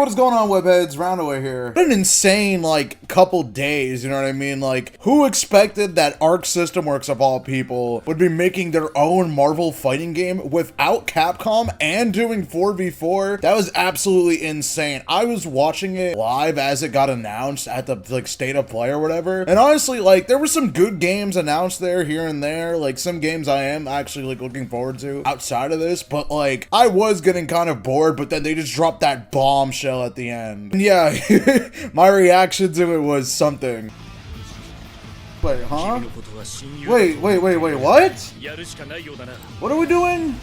what is going on, webheads? Roundaway here. What an insane, like, couple days, you know what I mean? Like, who expected that Arc System Works, of all people, would be making their own Marvel fighting game without Capcom and doing 4v4? That was absolutely insane. I was watching it live as it got announced at the, like, State of Play or whatever, and honestly, like, there were some good games announced there, here and there, like, some games I am actually, like, looking forward to outside of this, but, like, I was getting kind of bored, but then they just dropped that bombshell at the end. And yeah, my reaction to it was something. Wait, huh? Wait, what? What are we doing?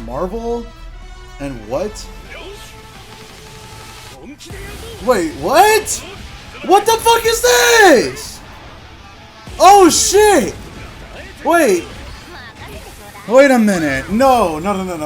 Marvel? And what? Wait, what? What the fuck is this? Oh shit! Wait a minute. No,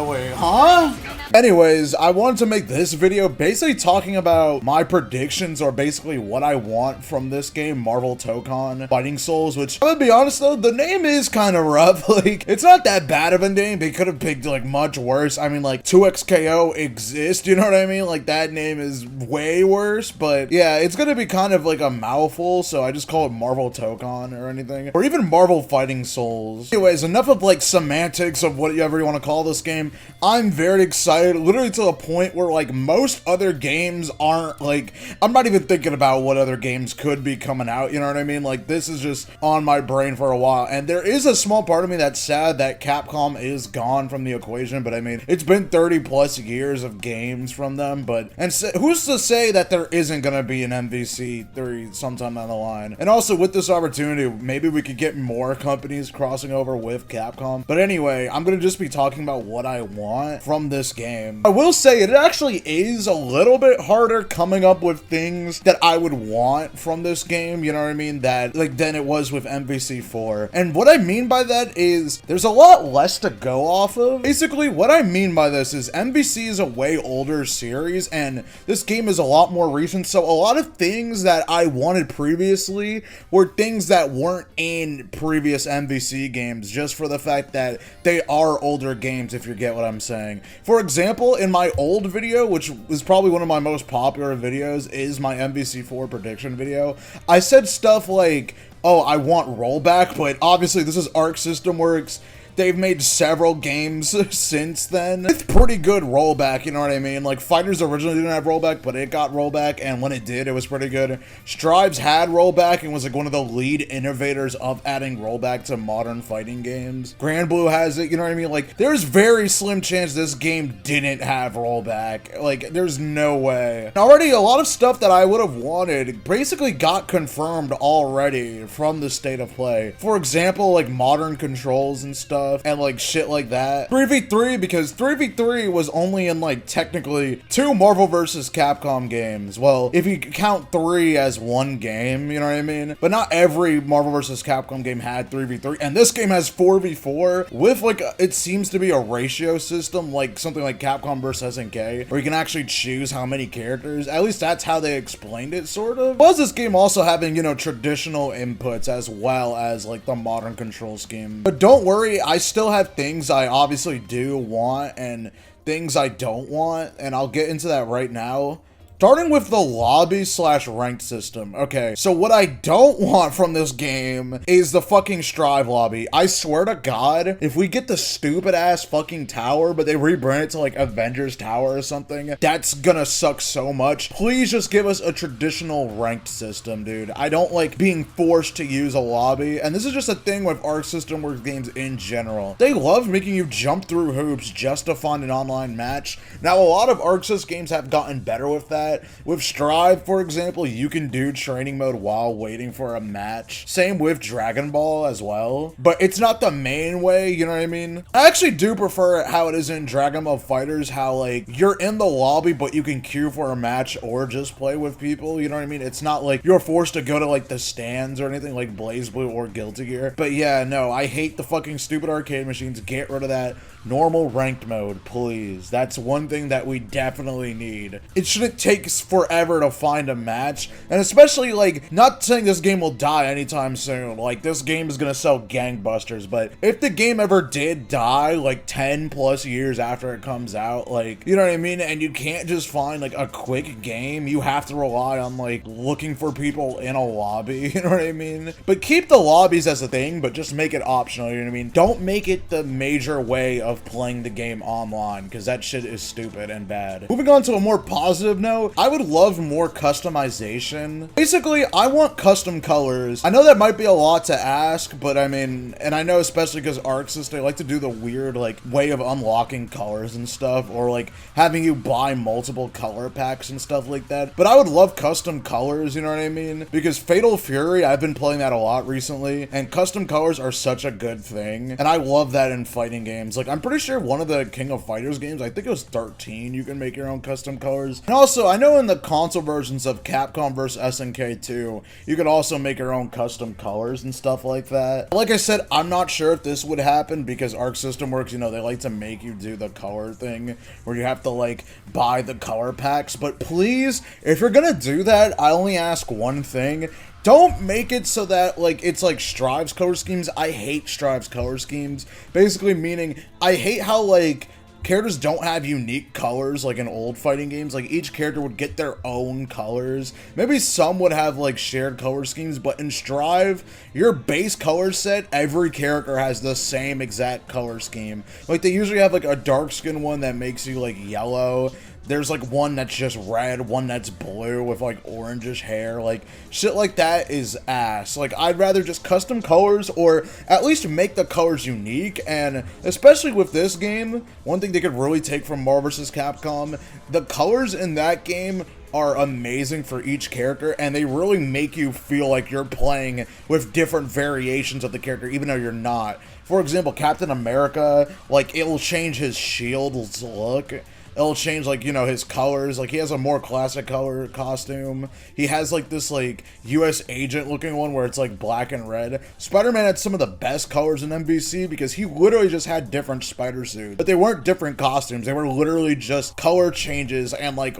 wait, huh? Anyways, I wanted to make this video basically talking about my predictions, or basically what I want from this game, Marvel Tōkon Fighting Souls, which, I'm gonna be honest though, the name is kind of rough. Like, it's not that bad of a name. They could have picked, like, much worse. I mean, like, 2XKO exists, you know what I mean? Like, that name is way worse, but yeah, it's gonna be kind of like a mouthful, so I just call it Marvel Tōkon or anything. Or even Marvel Fighting Souls. Anyways, enough of, like, semantics of whatever you want to call this game. I'm very excited. Literally to the point where, like, most other games aren't, like, I'm not even thinking about what other games could be coming out, you know what I mean? Like, this is just on my brain for a while, and there is a small part of me that's sad that Capcom is gone from the equation, but I mean, it's been 30 plus years of games from them, but, and who's to say that there isn't gonna be an MVC3 sometime down the line? And also, with this opportunity, maybe we could get more companies crossing over with Capcom. But anyway, I'm gonna just be talking about what I want from this game. I will say it actually is a little bit harder coming up with things that I would want from this game, you know what I mean, that, like, than it was with MVC4. And what I mean by that is there's a lot less to go off of. Basically, what I mean by this is MVC is a way older series, and this game is a lot more recent, so a lot of things that I wanted previously were things that weren't in previous MVC games, just for the fact that they are older games, if you get what I'm saying. For example, in my old video, which is probably one of my most popular videos, is my MVC4 prediction video, I said stuff like, oh, I want rollback, but obviously this is Arc System Works. They've made several games since then. It's pretty good rollback, you know what I mean? Like, Fighters originally didn't have rollback, but it got rollback, and when it did, it was pretty good. Strives had rollback and was, like, one of the lead innovators of adding rollback to modern fighting games. Grand Blue has it, you know what I mean? Like, there's very slim chance this game didn't have rollback. Like, there's no way. And already, a lot of stuff that I would have wanted basically got confirmed already from the State of Play. For example, like, modern controls and stuff, and like shit like that. 3v3, because 3v3 was only in, like, technically 2 Marvel vs. Capcom games. Well, if you count 3 as one game, you know what I mean? But not every Marvel vs. Capcom game had 3v3, and this game has 4v4 with, like, it seems to be a ratio system, like something like Capcom vs. SNK, where you can actually choose how many characters. At least that's how they explained it, sort of. Was this game also having, you know, traditional inputs as well as, like, the modern control scheme? But don't worry, I still have things I obviously do want and things I don't want, and I'll get into that right now. Starting with the lobby / ranked system. Okay, so what I don't want from this game is the fucking Strive lobby. I swear to God, if we get the stupid ass fucking tower, but they rebrand it to, like, Avengers Tower or something, that's gonna suck so much. Please just give us a traditional ranked system, dude. I don't like being forced to use a lobby, and this is just a thing with Arc System Works games in general. They love making you jump through hoops just to find an online match. Now, a lot of Arc Sys games have gotten better with that. With Strive, for example, you can do training mode while waiting for a match. Same with Dragon Ball as well, but it's not the main way, you know what I mean? I actually do prefer how it is in Dragon Ball FighterZ, how, like, you're in the lobby, but you can queue for a match or just play with people, you know what I mean? It's not like you're forced to go to, like, the stands or anything like BlazBlue or Guilty Gear. But yeah, no, I hate the fucking stupid arcade machines. Get rid of that. Normal ranked mode, please. That's one thing that we definitely need. It shouldn't take takes forever to find a match, and especially, like, not saying this game will die anytime soon, like, this game is gonna sell gangbusters, but if the game ever did die, like, 10 plus years after it comes out, like, you know what I mean, and you can't just find, like, a quick game, you have to rely on, like, looking for people in a lobby, you know what I mean? But keep the lobbies as a thing, but just make it optional, you know what I mean? Don't make it the major way of playing the game online, because that shit is stupid and bad. Moving on to a more positive note, I would love more customization. Basically, I want custom colors. I know that might be a lot to ask, but I mean, and I know especially because ArcSys, they like to do the weird, like, way of unlocking colors and stuff, or like having you buy multiple color packs and stuff like that. But I would love custom colors, you know what I mean? Because Fatal Fury, I've been playing that a lot recently, and custom colors are such a good thing, and I love that in fighting games. Like, I'm pretty sure one of the King of Fighters games, I think it was 13, you can make your own custom colors. And also, I know in the console versions of Capcom vs. SNK 2, you could also make your own custom colors and stuff like that. Like I said, I'm not sure if this would happen because Arc System Works, you know, they like to make you do the color thing where you have to, like, buy the color packs. But please, if you're gonna do that, I only ask one thing. Don't make it so that, like, it's like Strive's color schemes. I hate Strive's color schemes. Basically meaning, I hate how, like, characters don't have unique colors like in old fighting games. Like, each character would get their own colors. Maybe some would have, like, shared color schemes, but in Strive, your base color set, every character has the same exact color scheme. Like, they usually have, like, a dark skin one that makes you, like, yellow. There's, like, one that's just red, one that's blue with, like, orangish hair. Like, shit like that is ass. Like, I'd rather just custom colors, or at least make the colors unique. And especially with this game, one thing they could really take from Marvel vs. Capcom, the colors in that game are amazing for each character, and they really make you feel like you're playing with different variations of the character, even though you're not. For example, Captain America, like, it'll change his shield's look. It'll change, like, you know, his colors. Like, he has a more classic color costume. He has, like, this, like, US agent looking one where it's, like, black and red. Spider-Man had some of the best colors in MVC because he literally just had different spider suits. But they weren't different costumes. They were literally just color changes and, like,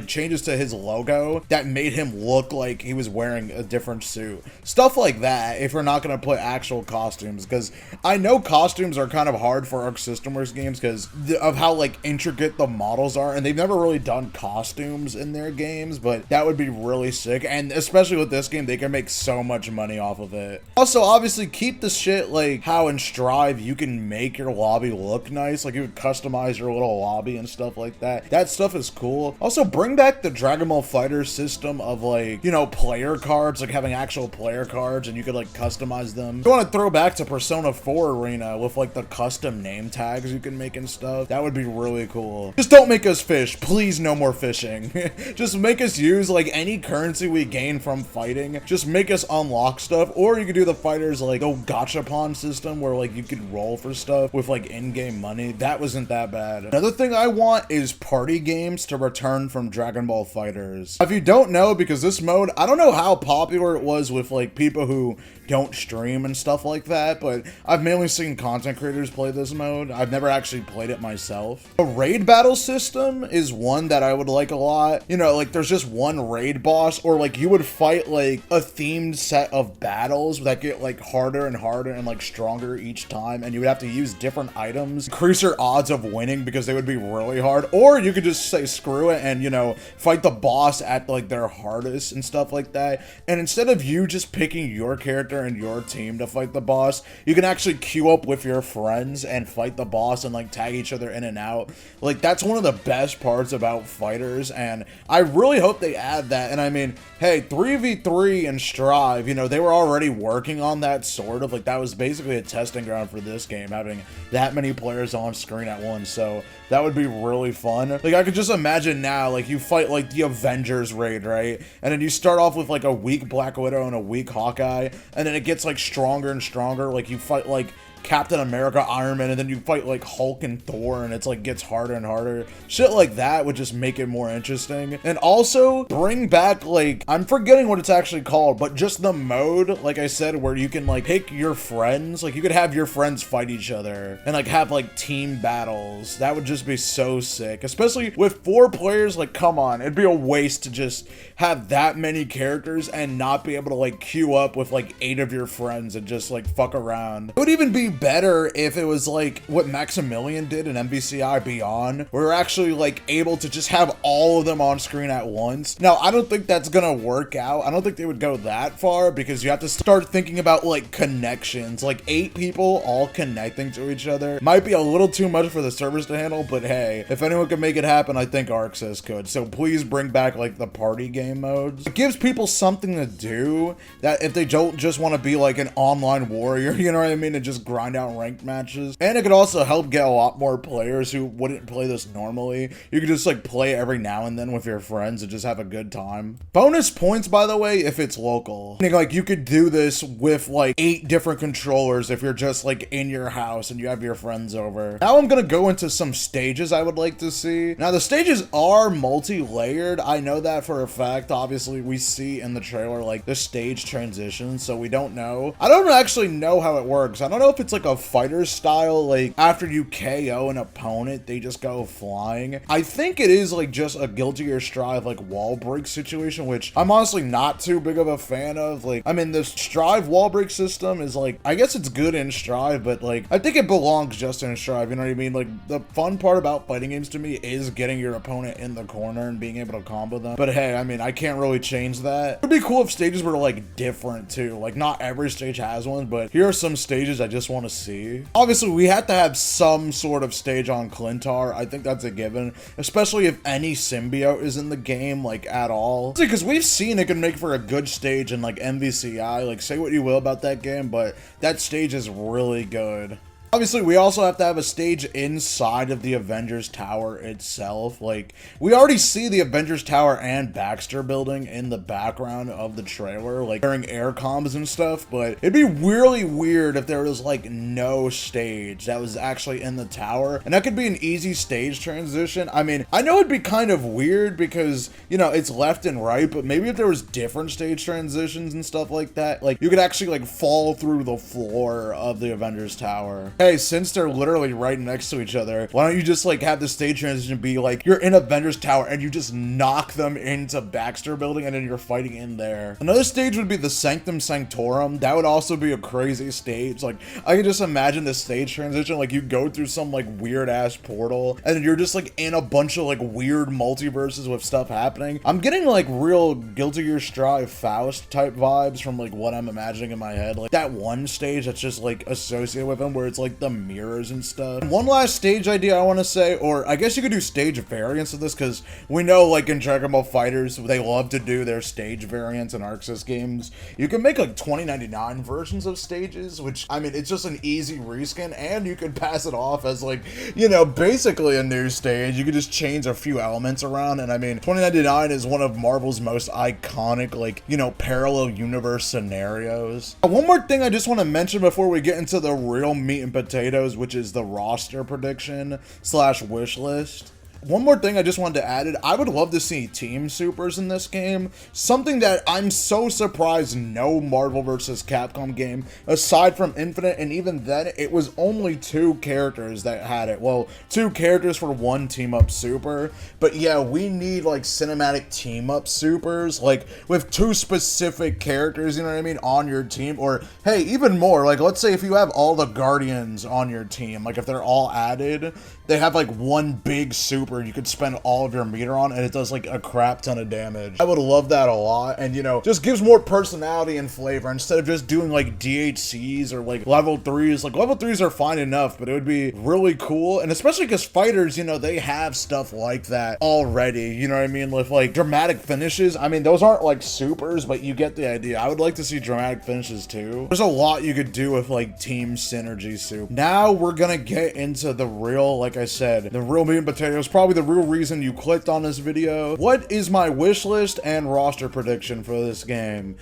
changes to his logo that made him look like he was wearing a different suit. Stuff like that, if we're not going to put actual costumes. Because I know costumes are kind of hard for Arc System Works games because of how, like, intricate the models are, and they've never really done costumes in their games, but that would be really sick. And especially with this game, they can make so much money off of it. Also, obviously, keep the shit like how in Strive you can make your lobby look nice, like you would customize your little lobby and stuff like that. That stuff is cool. Also, bring back the Dragon Ball FighterZ system of, like, you know, player cards, like having actual player cards and you could, like, customize them. You want to throw back to Persona 4 Arena with, like, the custom name tags you can make and stuff. That would be really cool. Just don't make us fish. Please, no more fishing. Just make us use, like, any currency we gain from fighting. Just make us unlock stuff. Or you could do the fighters, like, gachapon system where, like, you could roll for stuff with, like, in-game money. That wasn't that bad. Another thing I want is party games to return from Dragon Ball FighterZ. If you don't know, because this mode, I don't know how popular it was with, like, people who don't stream and stuff like that, but I've mainly seen content creators play this mode. I've never actually played it myself. The raid battle system is one that I would like a lot. You know, like, there's just one raid boss, or, like, you would fight, like, a themed set of battles that get, like, harder and harder and, like, stronger each time, and you would have to use different items, increase your odds of winning because they would be really hard. Or you could just say screw it and, you know, fight the boss at, like, their hardest and stuff like that. And instead of you just picking your character and your team to fight the boss, you can actually queue up with your friends and fight the boss and, like, tag each other in and out. Like, that's one of the best parts about fighters, and I really hope they add that. And I mean, hey, 3v3 and Strive, you know, they were already working on that, sort of. Like, that was basically a testing ground for this game, having that many players on screen at once, so that would be really fun. Like, I could just imagine now, like, you fight, like, the Avengers raid, right? And then you start off with, like, a weak Black Widow and a weak Hawkeye, and then it gets, like, stronger and stronger. Like, you fight, like, Captain America, Iron Man, and then you fight, like, Hulk and Thor, and it's, like, gets harder and harder. harder. Shit like that would just make it more interesting. And also bring back, like, I'm forgetting what it's actually called, but just the mode, like I said, where you can like pick your friends. Like you could have your friends fight each other and like have like team battles. That would just be so sick, especially with 4 players. Like, come on, it'd be a waste to just have that many characters and not be able to like queue up with like 8 of your friends and just like fuck around. It would even be better if it was like what Maximilian did in MVCI Beyond, where we're actually like able to just have all of them on screen at once. Now, I don't think that's gonna work out. I don't think they would go that far because you have to start thinking about like connections. Like 8 people all connecting to each other might be a little too much for the servers to handle, but hey, if anyone can make it happen, I think ArcSys could. So please bring back like the party game modes. It gives people something to do that if they don't just want to be like an online warrior, you know what I mean, and just grind out ranked matches. And it could also help get a lot more players who wouldn't play this normally. You could just like play every now and then with your friends and just have a good time. Bonus points, by the way, if it's local. Like you could do this with like 8 different controllers if you're just like in your house and you have your friends over. Now I'm gonna go into some stages I would like to see. Now the stages are multi-layered. I know that for a fact. Obviously we see in the trailer like the stage transitions, so we don't know. I don't actually know how it works. I don't know if it's like a fighter style, like after you KO an opponent they just go flying. I think it is like just a Guilty Gear Strive like wall break situation, which I'm honestly not too big of a fan of. Like, I mean, the Strive wall break system is like, I guess it's good in Strive, but like I think it belongs just in Strive, you know what I mean? Like the fun part about fighting games to me is getting your opponent in the corner and being able to combo them. But hey, I mean, I can't really change that. It'd be cool if stages were like different too. Like not every stage has one, but here are some stages I just want to see. Obviously we have to have some sort of stage on Clintar. I think that's a given, especially if any symbiote is in the game like at all. Because we've seen it can make for a good stage in like MVCI. Like say what you will about that game, but that stage is really good. Obviously, we also have to have a stage inside of the Avengers Tower itself. Like, we already see the Avengers Tower and Baxter Building in the background of the trailer, like, during air comms and stuff, but it'd be really weird if there was, like, no stage that was actually in the tower, and that could be an easy stage transition. I mean, I know it'd be kind of weird because, you know, it's left and right, but maybe if there was different stage transitions and stuff like that, like, you could actually, like, fall through the floor of the Avengers Tower. Hey, since they're literally right next to each other, why don't you just like have the stage transition be like you're in Avengers Tower and you just knock them into Baxter Building and then you're fighting in there. Another stage would be the Sanctum Sanctorum. That would also be a crazy stage. Like I could just imagine the stage transition, like you go through some like weird ass portal and you're just like in a bunch of like weird multiverses with stuff happening. I'm getting like real Guilty Gear Strive Faust type vibes from like what I'm imagining in my head. Like that one stage that's just like associated with them where it's like the mirrors and stuff. And one last stage idea I want to say, or I guess you could do stage variants of this, because we know like in Dragon Ball FighterZ they love to do their stage variants in ArcSys games. You can make like 2099 versions of stages, which I mean it's just an easy reskin, and you could pass it off as like, you know, basically a new stage. You could just change a few elements around, and I mean 2099 is one of Marvel's most iconic, like, you know, parallel universe scenarios. One more thing I just want to mention before we get into the real meat and potatoes, which is the roster prediction / wish list. One more thing I just wanted to add, I would love to see Team Supers in this game. Something that I'm so surprised no Marvel vs. Capcom game, aside from Infinite, and even then, it was only 2 characters that had it. Well, 2 characters for 1 team-up super. But yeah, we need like cinematic team-up supers, like with 2 specific characters, you know what I mean, on your team. Or hey, even more, like let's say if you have all the Guardians on your team, like if they're all added, they have like 1 big super you could spend all of your meter on, and it does like a crap ton of damage. I would love that a lot, and you know, just gives more personality and flavor instead of just doing like DHCs or like level 3s. Like level 3s are fine enough, but it would be really cool, and especially because fighters, you know, they have stuff like that already, you know what I mean, with like dramatic finishes. I mean, those aren't like supers, but you get the idea. I would like to see dramatic finishes too. There's a lot you could do with like team synergy soup. Now we're gonna get into the real, like I said, the real meat and potatoes, probably the real reason you clicked on this video. What is my wish list and roster prediction for this game?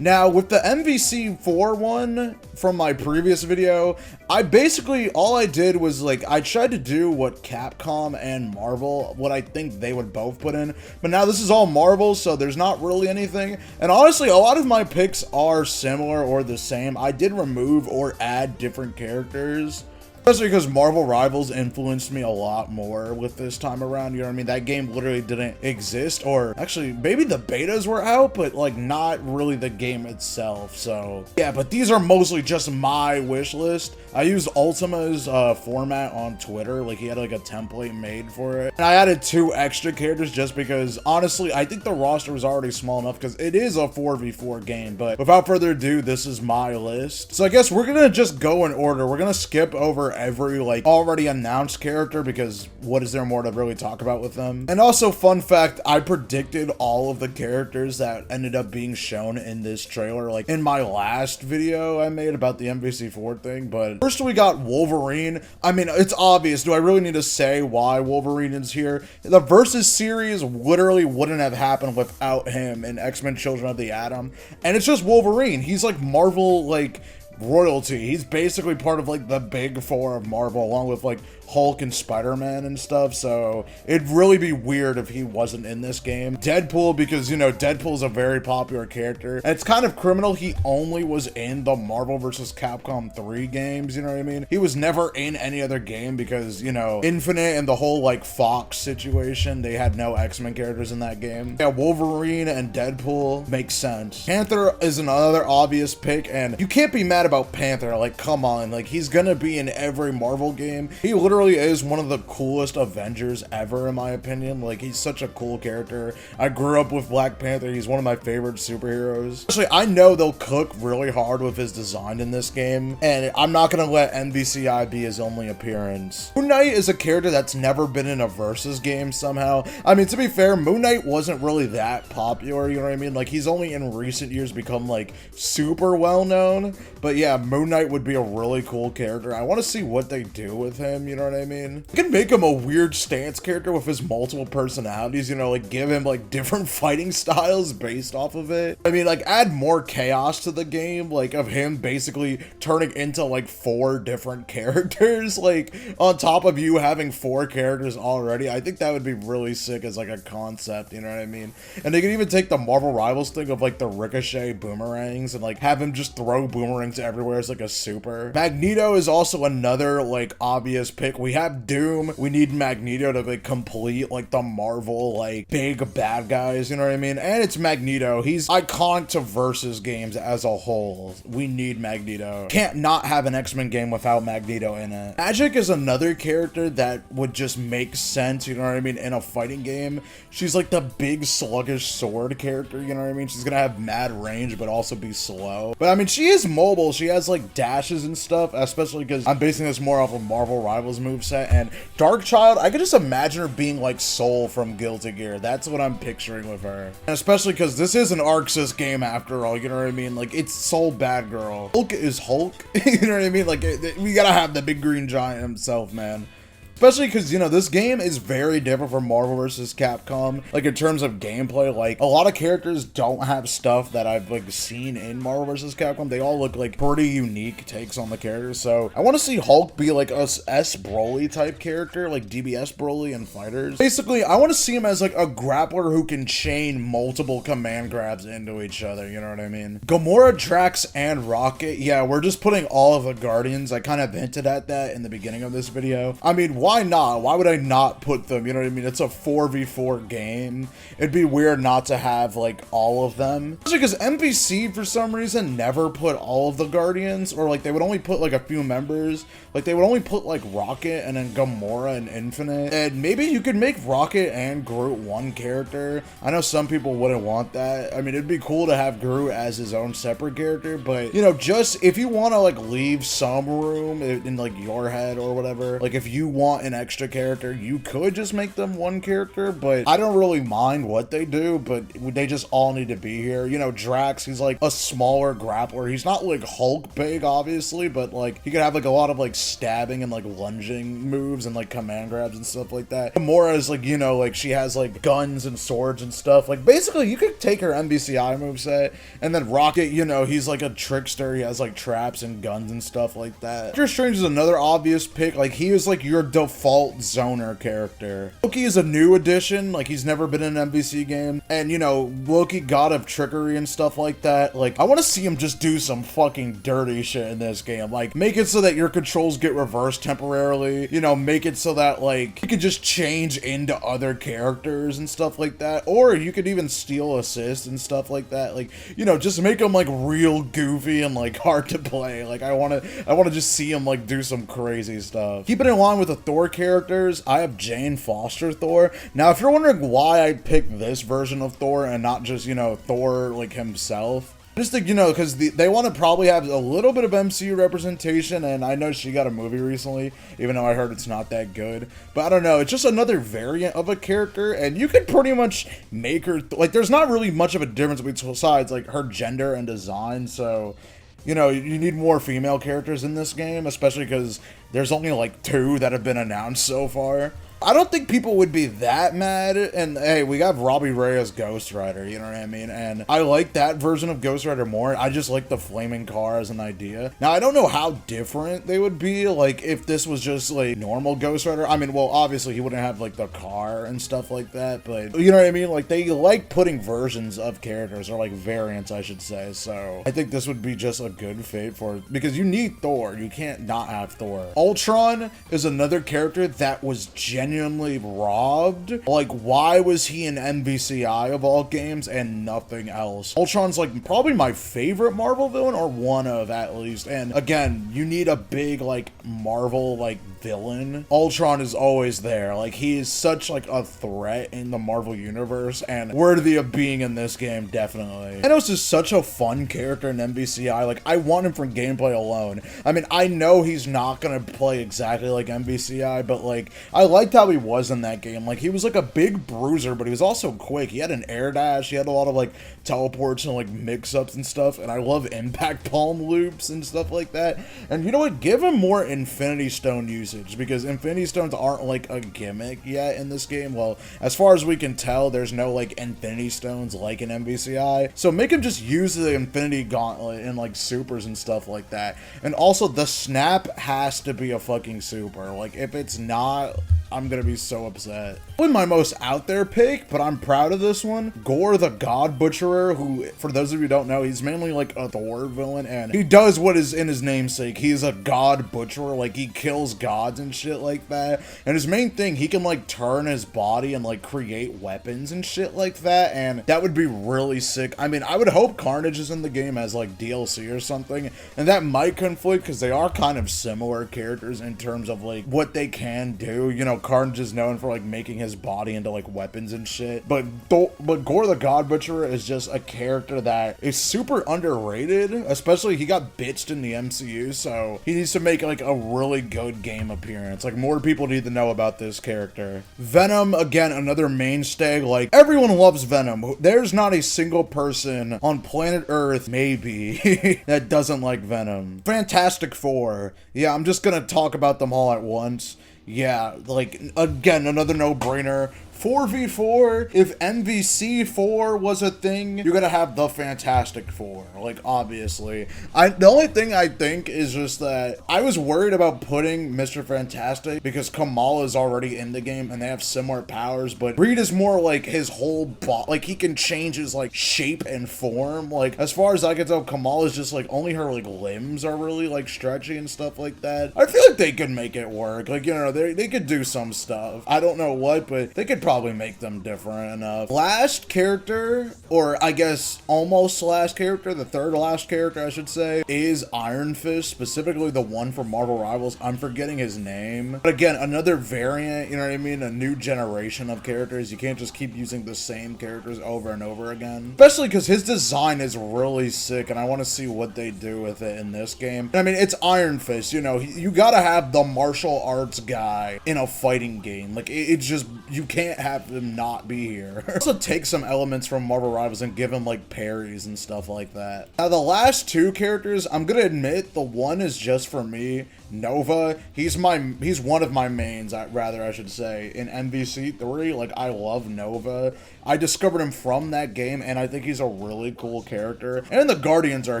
Now, with the MVC4 one from my previous video, all I did was like, I tried to do what Capcom and Marvel, what I think they would both put in, but now this is all Marvel, so there's not really anything. And honestly, a lot of my picks are similar or the same. I did remove or add different characters. Especially because Marvel Rivals influenced me a lot more with this time around, you know what I mean? That game literally didn't exist, or actually, maybe the betas were out, but like not really the game itself, so. Yeah, but these are mostly just my wish list. I used Ultima's format on Twitter, like he had like a template made for it. And I added 2 extra characters just because, honestly, I think the roster was already small enough because it is a 4v4 game, but without further ado, this is my list. So I guess we're gonna just go in order. We're gonna skip over every like already announced character because what is there more to really talk about with them? And also, fun fact, I predicted all of the characters that ended up being shown in this trailer, like in my last video I made about the MVC4 thing. But first we got Wolverine. I mean, it's obvious. Do I really need to say why Wolverine is here? The Versus series literally wouldn't have happened without him in X-Men Children of the Atom. And it's just Wolverine. He's like Marvel, like, royalty. He's basically part of like the big 4 of Marvel, along with like Hulk and Spider-Man and stuff, so it'd really be weird if he wasn't in this game. Deadpool, because, you know, Deadpool's a very popular character, and it's kind of criminal he only was in the Marvel vs. Capcom 3 games, you know what I mean? He was never in any other game because, you know, Infinite and the whole like Fox situation, they had no X-Men characters in that game. Yeah, Wolverine and Deadpool makes sense. Panther is another obvious pick, and you can't be mad about Panther. Like, come on, like, he's gonna be in every Marvel game. He literally is one of the coolest Avengers ever, in my opinion. Like, he's such a cool character. I grew up with Black Panther. He's one of my favorite superheroes. Actually, I know they'll cook really hard with his design in this game, and I'm not gonna let MVCI be his only appearance. Moon Knight is a character that's never been in a versus game somehow. I mean, to be fair, Moon Knight wasn't really that popular, you know what I mean? Like, he's only in recent years become like super well known, but yeah, Moon Knight would be a really cool character. I want to see what they do with him, you know what I mean? You can make him a weird stance character with his multiple personalities, you know, like give him like different fighting styles based off of it. I mean, like add more chaos to the game, like of him basically turning into like 4 different characters, like on top of you having 4 characters already. I think that would be really sick as like a concept, you know what I mean? And they could even take the Marvel Rivals thing of like the ricochet boomerangs and like have him just throw boomerangs everywhere as like a super. Magneto is also another like obvious pick. We have Doom. We need Magneto to like complete like the Marvel like big bad guys, you know what I mean? And it's Magneto. He's iconic to versus games as a whole. We need Magneto. Can't not have an X-Men game without Magneto in it. Magic is another character that would just make sense, you know what I mean, in a fighting game. She's like the big sluggish sword character, you know what I mean? She's gonna have mad range but also be slow. But I mean, she is mobile. She has like dashes and stuff, especially because I'm basing this more off of Marvel Rivals moveset. And Darkchild, I could just imagine her being like Soul from Guilty Gear. That's what I'm picturing with her. And especially because this is an Arxis game after all, you know what I mean? Like, it's Soul Bad Girl. Hulk is Hulk, you know what I mean? Like, we gotta have the big green giant himself, man. Especially because, you know, this game is very different from Marvel vs. Capcom. Like, in terms of gameplay, like, a lot of characters don't have stuff that I've, like, seen in Marvel vs. Capcom. They all look like pretty unique takes on the characters. So, I want to see Hulk be, like, a S. Broly type character, like DBS Broly in Fighters. Basically, I want to see him as, like, a grappler who can chain multiple command grabs into each other, you know what I mean? Gamora, Drax, and Rocket. Yeah, we're just putting all of the Guardians. I kind of hinted at that in the beginning of this video. I mean, why not? Why would I not put them? You know what I mean? It's a 4v4 game. It'd be weird not to have like all of them. Especially because MVC for some reason never put all of the Guardians, or like they would only put like a few members. Like they would only put like Rocket and then Gamora and Infinite. And maybe you could make Rocket and Groot one character. I know some people wouldn't want that. I mean, it'd be cool to have Groot as his own separate character, but you know, just if you want to like leave some room in like your head or whatever, like if you want want an extra character, you could just make them one character, but I don't really mind what they do, but they just all need to be here. You know, Drax, he's like a smaller grappler. He's not like Hulk big, obviously, but like he could have like a lot of like stabbing and like lunging moves and like command grabs and stuff like that. Mora's like, you know, like she has like guns and swords and stuff. Like basically you could take her MBCI moveset, and then Rocket, you know, he's like a trickster. He has like traps and guns and stuff like that. Doctor Strange is another obvious pick. Like he is like your default zoner character. Loki is a new addition. Like he's never been in an MVC game, and you know, Loki, god of trickery and stuff like that. Like I want to see him just do some fucking dirty shit in this game. Like make it so that your controls get reversed temporarily, you know, make it so that like you could just change into other characters and stuff like that, or you could even steal assists and stuff like that. Like, you know, just make them like real goofy and like hard to play. Like I want to just see him like do some crazy stuff. Keep it in line with the Thor characters. I have Jane Foster Thor. Now if you're wondering why I picked this version of Thor and not just, you know, Thor like himself, just think, you know, because they want to probably have a little bit of MCU representation, and I know she got a movie recently, even though I heard it's not that good. But I don't know, it's just another variant of a character, and you could pretty much make her, like, there's not really much of a difference besides, like, her gender and design, so, you know, you need more female characters in this game, especially because there's only, like, 2 that have been announced so far. I don't think people would be that mad, and hey, we got Robbie Ray as Ghost Rider, you know what I mean, and I like that version of Ghost Rider more. I just like the flaming car as an idea. Now, I don't know how different they would be, like, if this was just, like, normal Ghost Rider. I mean, well, obviously, he wouldn't have, like, the car and stuff like that, but, you know what I mean, like, they like putting versions of characters, or, like, variants, I should say, so I think this would be just a good fit for it, because you need Thor. You can't not have Thor. Ultron is another character that was genuinely robbed. Like, why was he in MVCI of all games and nothing else? Ultron's like probably my favorite Marvel villain, or one of at least. And again, you need a big like Marvel like villain. Ultron is always there. Like he is such like a threat in the Marvel universe and worthy of being in this game, definitely. Thanos is such a fun character in MVCI. Like I want him for gameplay alone. I mean, I know he's not gonna play exactly like MVCI, but like I liked how he was in that game. Like he was like a big bruiser, but he was also quick. He had an air dash. He had a lot of like teleports and like mix-ups and stuff, and I love impact palm loops and stuff like that. And you know what, give him more Infinity Stone usage, because Infinity Stones aren't like a gimmick yet in this game. Well, as far as we can tell, there's no like Infinity Stones like in MVCI, so make him just use the Infinity Gauntlet and like supers and stuff like that. And also the snap has to be a fucking super. Like if it's not, I'm gonna be so upset. Probably my most out there pick, but I'm proud of this one. Gore the God Butcherer, who, for those of you who don't know, he's mainly like a Thor villain, and he does what is in his namesake. He's a God Butcherer, like he kills gods and shit like that. And his main thing, he can like turn his body and like create weapons and shit like that, and that would be really sick. I mean, I would hope Carnage is in the game as like DLC or something, and that might conflict because they are kind of similar characters in terms of like what they can do. You know, Carnage is known for like making his body into like weapons and shit, but Gore the God Butcherer is just a character that is super underrated, especially he got bitched in the MCU, so he needs to make like a really good game appearance. Like more people need to know about this character. Venom, again, another mainstay. Like everyone loves Venom. There's not a single person on planet Earth, maybe, that doesn't like Venom. Fantastic Four. Yeah, I'm just gonna talk about them all at once. Yeah, like, again, another no-brainer. 4v4, if MVC4 was a thing, you're gonna have the Fantastic Four, like, obviously. The only thing I think is just that I was worried about putting Mr. Fantastic because Kamala is already in the game and they have similar powers, but Reed is more like his whole body, like, he can change his, like, shape and form. Like, as far as I can tell, Kamala is just, like, only her, like, limbs are really, like, stretchy and stuff like that. I feel like they could make it work. Like, you know, they could do some stuff. I don't know what, but they could probably probably make them different enough. Last character, or I guess almost last character, the third last character I should say, is Iron Fist, specifically the one from Marvel Rivals. I'm forgetting his name. But again, another variant, you know what I mean? A new generation of characters. You can't just keep using the same characters over and over again. Especially because his design is really sick, and I want to see what they do with it in this game. I mean, it's Iron Fist, you know, you gotta have the martial arts guy in a fighting game. Like, it's just, you can't have him not be here. Also take some elements from Marvel Rivals and give him, like, parries and stuff like that. Now, the last two characters, I'm gonna admit, the one is just for me. Nova, he's one of my mains, I should say, in MVC3. Like, I love Nova. I discovered him from that game, and I think he's a really cool character. And the Guardians are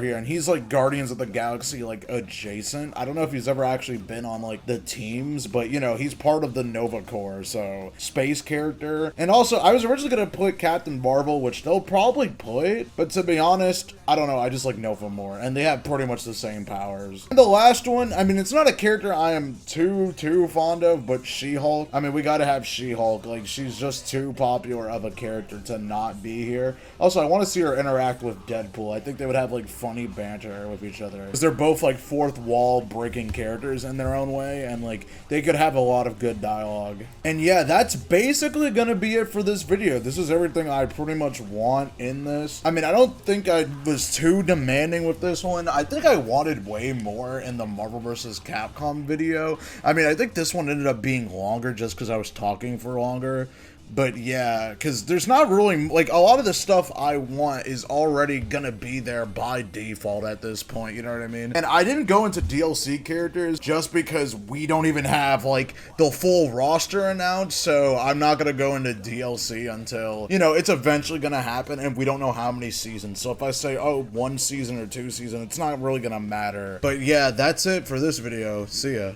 here, and he's, like, Guardians of the Galaxy, like, adjacent. I don't know if he's ever actually been on, like, the teams, but, you know, he's part of the Nova Corps, so, space character. And also, I was originally gonna put Captain Marvel, which they'll probably put, but to be honest, I don't know, I just like Nova more, and they have pretty much the same powers. And the last one, I mean, it's not a character I am too fond of, but She-Hulk. I mean, we gotta have She-Hulk. Like, she's just too popular of a character to not be here. Also, I want to see her interact with Deadpool. I think they would have, like, funny banter with each other, because they're both, like, fourth wall breaking characters in their own way, and, like, they could have a lot of good dialogue. And yeah, that's basically gonna be it for this video. This is everything I pretty much want in this. I mean, I don't think I was too demanding with this one. I think I wanted way more in the Marvel vs. Capcom video. I mean, I think this one ended up being longer just because I was talking for longer. But yeah, because there's not really, like, a lot of the stuff I want is already gonna be there by default at this point, you know what I mean? And I didn't go into DLC characters just because we don't even have, like, the full roster announced, so I'm not gonna go into DLC until, you know, it's eventually gonna happen, and we don't know how many seasons. So if I say, oh, 1 season or 2 seasons, it's not really gonna matter. But yeah, that's it for this video. See ya.